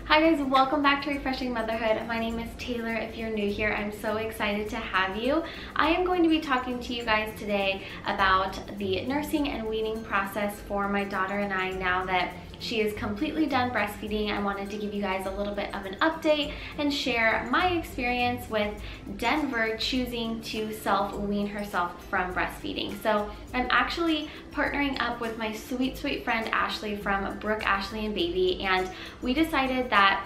Hi guys, welcome back to Refreshing Motherhood. My name is Taylor. If you're new here, I'm so excited to have you. I am going to be talking to you guys today about the nursing and weaning process for my daughter and I now that she is completely done breastfeeding. I wanted to give you guys a little bit of an update and share my experience with Denver choosing to self-wean herself from breastfeeding. So I'm actually partnering up with my sweet friend Ashely from Brooke, Ashely and Baby, and we decided that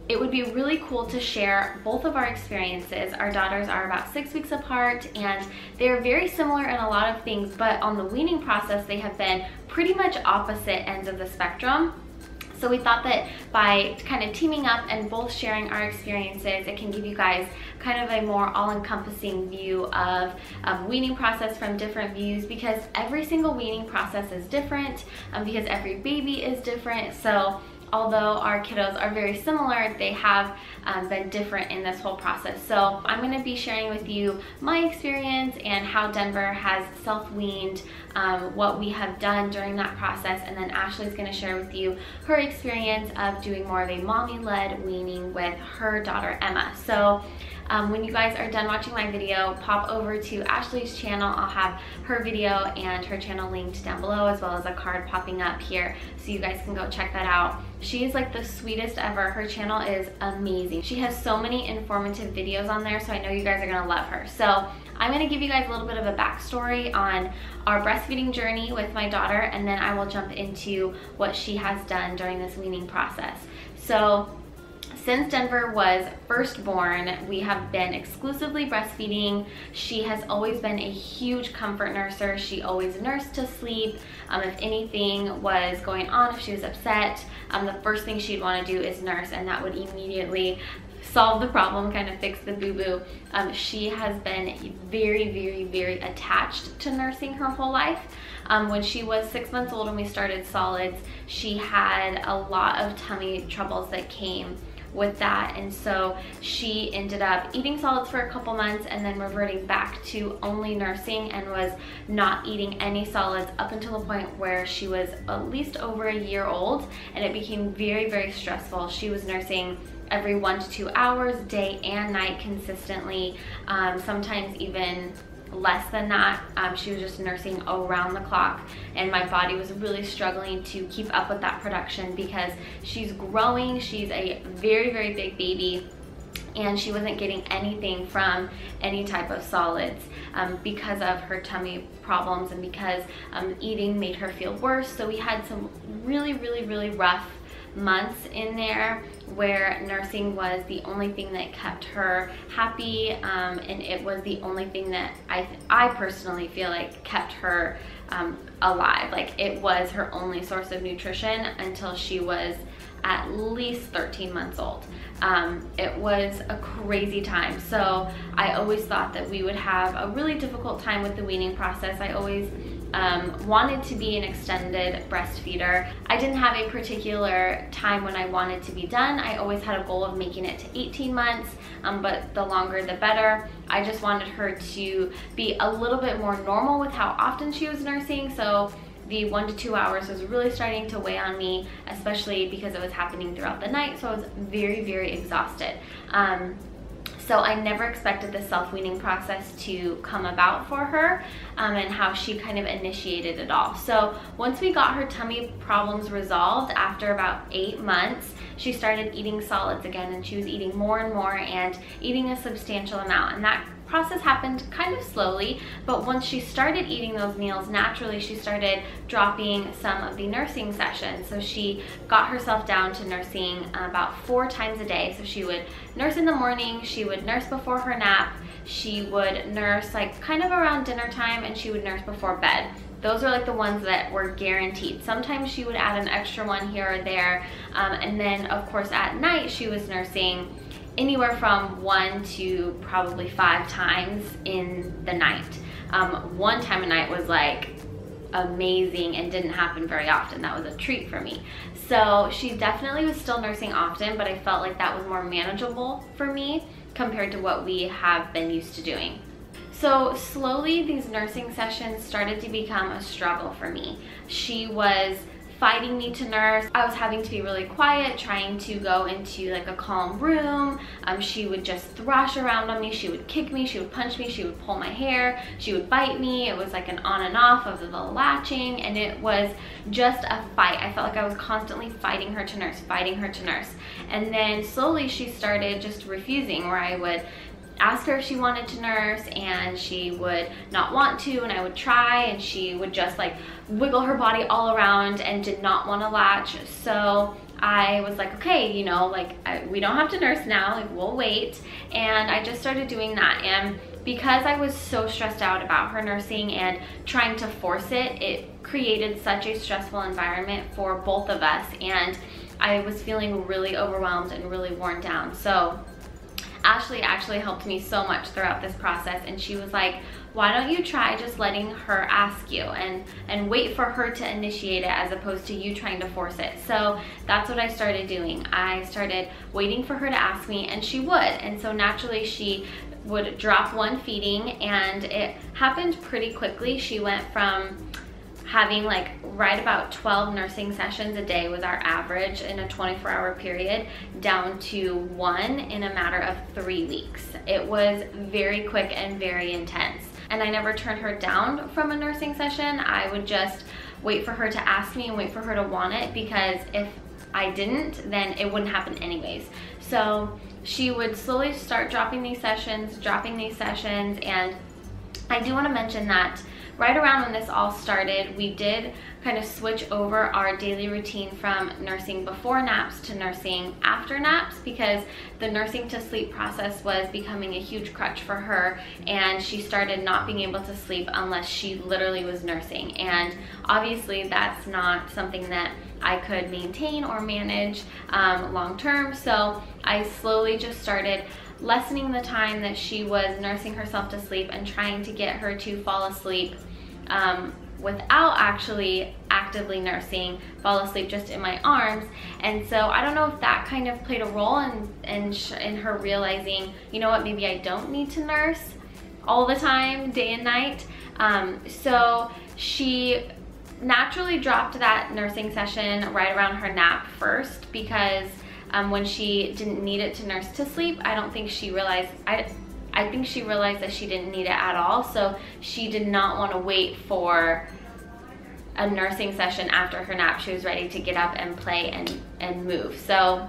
it would be really cool to share both of our experiences. Our daughters are about 6 weeks apart and they're very similar in a lot of things, but on the weaning process, they have been pretty much opposite ends of the spectrum. So we thought that by kind of teaming up and both sharing our experiences, it can give you guys kind of a more all-encompassing view of weaning process from different views, because every single weaning process is different, because every baby is different. So although our kiddos are very similar, they have been different in this whole process. So I'm going to be sharing with you my experience and how Denver has self-weaned, what we have done during that process, and then Ashely's going to share with you her experience of doing more of a mommy-led weaning with her daughter Emma. So when you guys are done watching my video, pop over to Ashely's channel. I'll have her video and her channel linked down below, as well as a card popping up here, so you guys can go check that out. She is like the sweetest ever. Her channel is amazing. She has so many informative videos on there, so I know you guys are gonna love her. So I'm gonna give you guys a little bit of a backstory on our breastfeeding journey with my daughter, and then I will jump into what she has done during this weaning process. So since Denver was first born, we have been exclusively breastfeeding. She has always been a huge comfort nurser. She always nursed to sleep. If anything was going on, if she was upset, the first thing she'd want to do is nurse, and that would immediately solve the problem, kind of fix the boo-boo. She has been very attached to nursing her whole life. When she was 6 months old and we started solids, she had a lot of tummy troubles that came with that, and so she ended up eating solids for a couple months and then reverting back to only nursing, and was not eating any solids up until the point where she was at least over a year old, and it became very stressful. She was nursing every 1 to 2 hours, day and night, consistently, sometimes even less than that. She was just nursing around the clock, and my body was really struggling to keep up with that production because she's growing. She's a very big baby, and she wasn't getting anything from any type of solids because of her tummy problems, and because eating made her feel worse. So we had some really rough months in there where nursing was the only thing that kept her happy, and it was the only thing that I personally feel like kept her alive. Like, it was her only source of nutrition until she was at least 13 months old. It was a crazy time. So I always thought that we would have a really difficult time with the weaning process. I always wanted to be an extended breastfeeder. I didn't have a particular time when I wanted to be done. I always had a goal of making it to 18 months, but the longer the better. I just wanted her to be a little bit more normal with how often she was nursing. So the 1 to 2 hours was really starting to weigh on me, especially because it was happening throughout the night. So I was very exhausted. So I never expected the self-weaning process to come about for her, and how she kind of initiated it all. So once we got her tummy problems resolved, after about 8 months, she started eating solids again, and she was eating more and more and eating a substantial amount. And that process happened kind of slowly, but once she started eating those meals, naturally she started dropping some of the nursing sessions. So she got herself down to nursing about 4 times a day. So she would nurse in the morning, she would nurse before her nap, she would nurse like kind of around dinner time, and she would nurse before bed. Those are like the ones that were guaranteed. Sometimes she would add an extra one here or there, and then of course at night she was nursing anywhere from 1 to probably 5 times in the night. 1 time a night was like amazing and didn't happen very often. That was a treat for me. So she definitely was still nursing often, but I felt like that was more manageable for me compared to what we have been used to doing. So slowly these nursing sessions started to become a struggle for me. She was fighting me to nurse. I was having to be really quiet, trying to go into like a calm room. She would just thrash around on me. She would kick me, she would punch me, she would pull my hair, she would bite me. It was like an on and off of the latching, and it was just a fight. I felt like I was constantly fighting her to nurse, fighting her to nurse. And then slowly she started just refusing, where I would ask her if she wanted to nurse and she would not want to, and I would try and she would just like wiggle her body all around and did not want to latch. So I was like, okay, you know, like we don't have to nurse now, like we'll wait. And I just started doing that. And because I was so stressed out about her nursing and trying to force it, it created such a stressful environment for both of us, and I was feeling really overwhelmed and really worn down. So Ashely actually helped me so much throughout this process, and she was like, why don't you try just letting her ask you and wait for her to initiate it as opposed to you trying to force it. So that's what I started doing. I started waiting for her to ask me, and she would. And so naturally she would drop one feeding, and it happened pretty quickly. She went from having like right about 12 nursing sessions a day was our average in a 24-hour period, down to 1 in a matter of 3 weeks. It was very quick and very intense. And I never turned her down from a nursing session. I would just wait for her to ask me and wait for her to want it, because if I didn't, then it wouldn't happen anyways. So she would slowly start dropping these sessions, and I do want to mention that right around when this all started, we did kind of switch over our daily routine from nursing before naps to nursing after naps, because the nursing to sleep process was becoming a huge crutch for her, and she started not being able to sleep unless she literally was nursing. And obviously that's not something that I could maintain or manage long term. So I slowly just started lessening the time that she was nursing herself to sleep and trying to get her to fall asleep without actually actively nursing, fall asleep just in my arms. And so I don't know if that kind of played a role in her realizing, you know what, maybe I don't need to nurse all the time, day and night. So she naturally dropped that nursing session right around her nap first, because when she didn't need it to nurse to sleep, I don't think she realized, I think she realized that she didn't need it at all. So she did not want to wait for a nursing session after her nap. She was ready to get up and play and move. So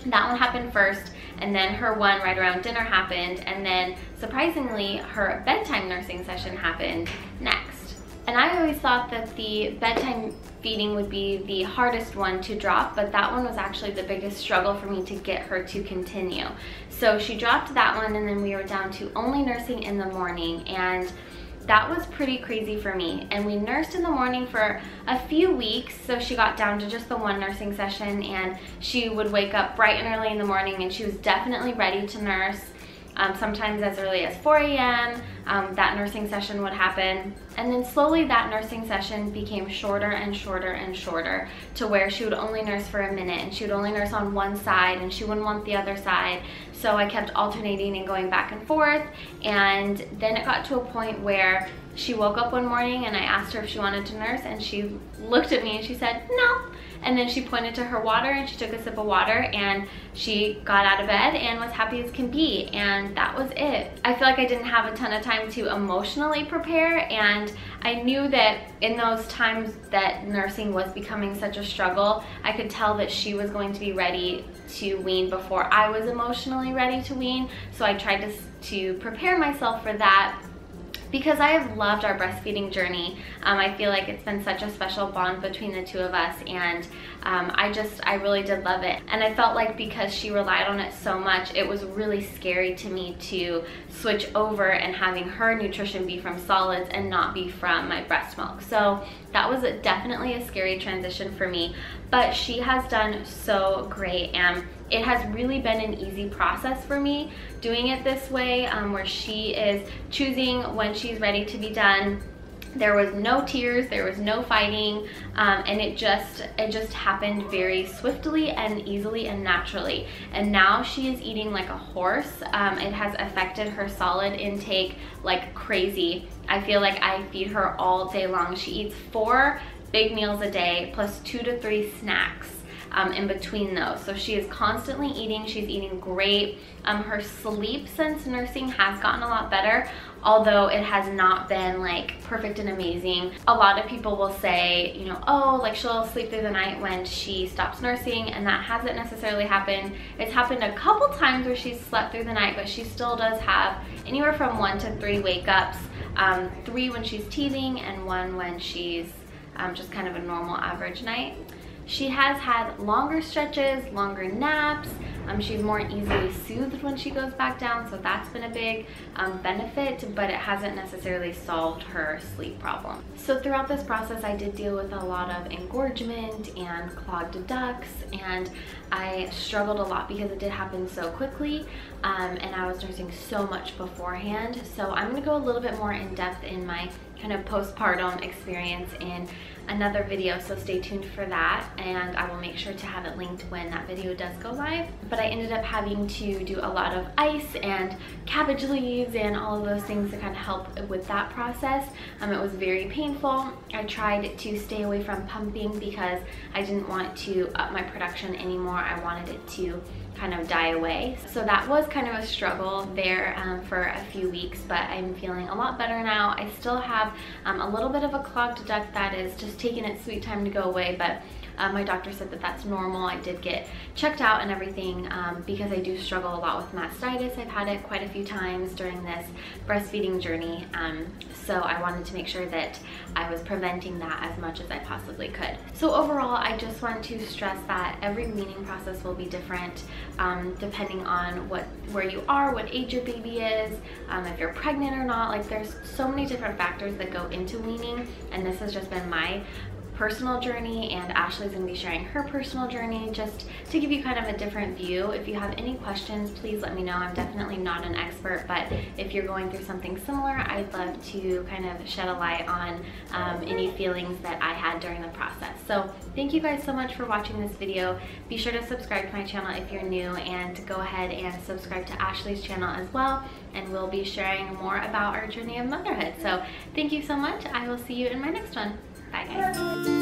that one happened first, and then her one right around dinner happened, and then surprisingly her bedtime nursing session happened next. And I always thought that the bedtime feeding would be the hardest one to drop, but that one was actually the biggest struggle for me to get her to continue. So she dropped that one, and then we were down to only nursing in the morning, and that was pretty crazy for me. And we nursed in the morning for a few weeks, so she got down to just the one nursing session, and she would wake up bright and early in the morning, and she was definitely ready to nurse. Sometimes as early as 4 a.m. That nursing session would happen. And then slowly that nursing session became shorter and shorter and shorter, to where she would only nurse for a minute, and she would only nurse on one side and she wouldn't want the other side. So I kept alternating and going back and forth. And then it got to a point where she woke up one morning and I asked her if she wanted to nurse, and she looked at me and she said, no. And then she pointed to her water and she took a sip of water, and she got out of bed and was happy as can be, and that was it. I feel like I didn't have a ton of time to emotionally prepare, and I knew that in those times that nursing was becoming such a struggle, I could tell that she was going to be ready to wean before I was emotionally ready to wean. So I tried to prepare myself for that, because I have loved our breastfeeding journey. I feel like it's been such a special bond between the two of us, and I really did love it. And I felt like because she relied on it so much, it was really scary to me to switch over and having her nutrition be from solids and not be from my breast milk. So that was definitely a scary transition for me, but she has done so great, and it has really been an easy process for me doing it this way, where she is choosing when she's ready to be done. There was no tears, there was no fighting, and it just happened very swiftly and easily and naturally. And now she is eating like a horse. It has affected her solid intake like crazy. I feel like I feed her all day long. She eats 4 big meals a day plus 2 to 3 snacks in between those. So she is constantly eating. She's eating great. Her sleep since nursing has gotten a lot better, although it has not been like perfect and amazing. A lot of people will say, you know, oh, like she'll sleep through the night when she stops nursing, and that hasn't necessarily happened. It's happened a couple times where she's slept through the night, but she still does have anywhere from 1 to 3 wake ups, 3 when she's teething and 1 when she's just kind of a normal average night. She has had longer stretches, longer naps. She's more easily soothed when she goes back down, so that's been a big benefit, but it hasn't necessarily solved her sleep problem. So throughout this process, I did deal with a lot of engorgement and clogged ducts, and I struggled a lot because it did happen so quickly, and I was nursing so much beforehand. So I'm gonna go a little bit more in depth in my kind of postpartum experience in another video, so stay tuned for that, and I will make sure to have it linked when that video does go live. But I ended up having to do a lot of ice and cabbage leaves and all of those things to kind of help with that process. It was very painful. I tried to stay away from pumping because I didn't want to up my production anymore. I wanted it to kind of die away. So that was kind of a struggle there for a few weeks, but I'm feeling a lot better now. I still have a little bit of a clogged duct that is just taking its sweet time to go away, but my doctor said that that's normal. I did get checked out and everything because I do struggle a lot with mastitis. I've had it quite a few times during this breastfeeding journey, so I wanted to make sure that I was preventing that as much as I possibly could. So overall, I just want to stress that every weaning process will be different depending on where you are, what age your baby is, if you're pregnant or not. Like, there's so many different factors that go into weaning, and this has just been my personal journey, and Ashely's gonna be sharing her personal journey just to give you kind of a different view. If you have any questions, please let me know. I'm definitely not an expert, but if you're going through something similar, I'd love to kind of shed a light on any feelings that I had during the process. So thank you guys so much for watching this video. Be sure to subscribe to my channel if you're new, and go ahead and subscribe to Ashely's channel as well, and we'll be sharing more about our journey of motherhood. So thank you so much. I will see you in my next one. Bye guys.